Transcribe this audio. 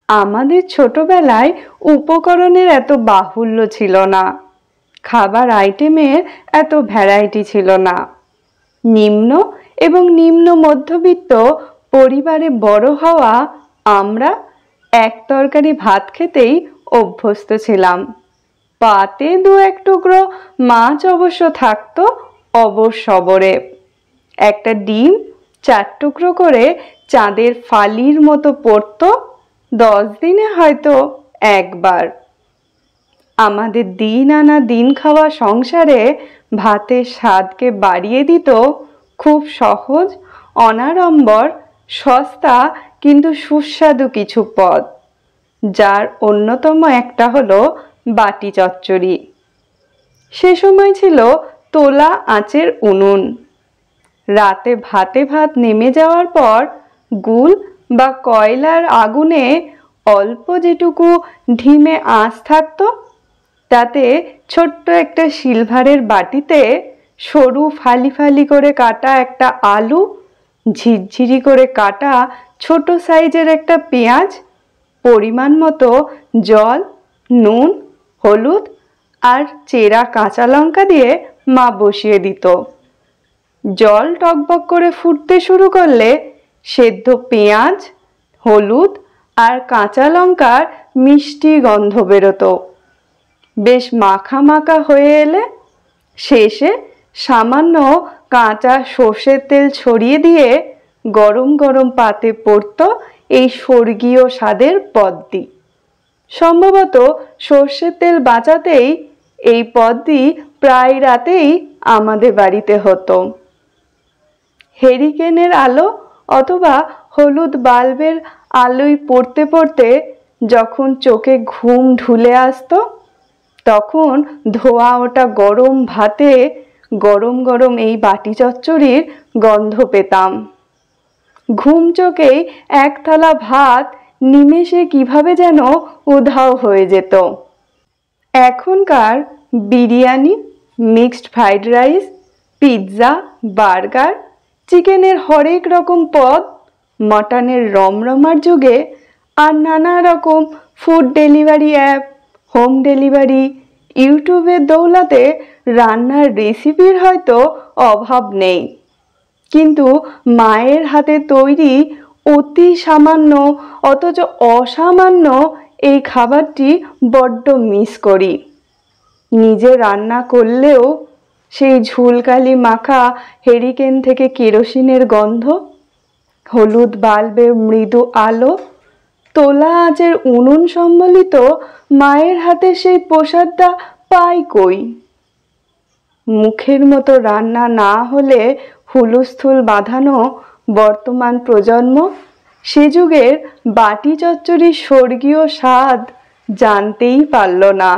আমাদের ছোটবেলায় উপকরণের এত বাহুল্য ছিল না, খাবার আইটেমের এত ভ্যারাইটি ছিল না। নিম্ন এবং নিম্ন মধ্যবিত্ত পরিবারে বড় হওয়া আমরা এক তরকারি ভাত খেতেই অভ্যস্ত ছিলাম। পাতে দু এক টুকরো মাছ অবশ্য থাকতো অবসবরে। একটা ডিম 4 টুকরো করে চাঁদের ফালির মতো পড়তো 10 দিনে হয়তো একবার। আমাদের দিন আনা দিন খাওয়া সংসারে ভাতের স্বাদকে বাড়িয়ে দিত খুব সহজ, অনাড়ম্বর, সস্তা কিন্তু সুস্বাদু কিছু পদ, যার অন্যতম একটা হলো বাটি চচ্চড়ি। সে সময় ছিল তোলা আঁচের উনুন। রাতে ভাতে ভাত নেমে যাওয়ার পর গুল বা কয়লার আগুনে অল্প যেটুকু ঢিমে আঁচ থাকতো, তাতে ছোট্ট একটা সিলভারের বাটিতে সরু ফালি ফালি করে কাটা একটা আলু, ঝিরঝিরি করে কাটা ছোট সাইজের একটা পেঁয়াজ, পরিমাণ মতো জল, নুন, হলুদ আর চেরা কাঁচা লঙ্কা দিয়ে মা বসিয়ে দিত। জল টকবক করে ফুটতে শুরু করলে সেদ্ধ পেঁয়াজ, হলুদ আর কাঁচা লঙ্কার মিষ্টি গন্ধ বেরোতো। বেশ মাখা মাখা হয়ে এলে শেষে সামান্য কাঁচা সর্ষের তেল ছড়িয়ে দিয়ে গরম গরম পাতে পড়তো এই স্বর্গীয় স্বাদের পদটি। সম্ভবত সর্ষের তেল বাঁচাতেই এই পদটি প্রায় রাতেই আমাদের বাড়িতে হতো। হেরিকেনের আলো অথবা হলুদ বাল্বের আলোয় পড়তে পড়তে যখন চোখে ঘুম ঢুলে আসতো, তখন ধোয়া ওটা গরম ভাতে গরম গরম এই বাটি চচ্চড়ির গন্ধ পেতাম। ঘুম চোখেই এক থালা ভাত নিমেষে কিভাবে যেন উধাও হয়ে যেত। এখনকার biryani, mixed fried rice, pizza, burger, চিকেনের হরেক রকম পদ, মটনের রমরমার যুগে আর নানা রকম food delivery app, home delivery, ইউটিউবের দৌলতে রান্নার রেসিপির হয়তো অভাব নেই, কিন্তু মায়ের হাতে তৈরি অতি সামান্য অথচ অসামান্য এই খাবারটি বড্ড মিস করি। নিজে রান্না করলেও সেই ঝুলকালি মাখা হেরিকেন থেকে কেরোসিনের গন্ধ, হলুদ বাল্বের মৃদু আলো, তোলা আঁচের উনুন সম্বলিত মায়ের হাতে সেই প্রসাদটা পাই কই। মুখের মতো রান্না না হলে হুলস্থুল বাঁধানো বর্তমান প্রজন্ম সে যুগের বাটি চচ্চড়ির স্বর্গীয় স্বাদ জানতেই পারল না।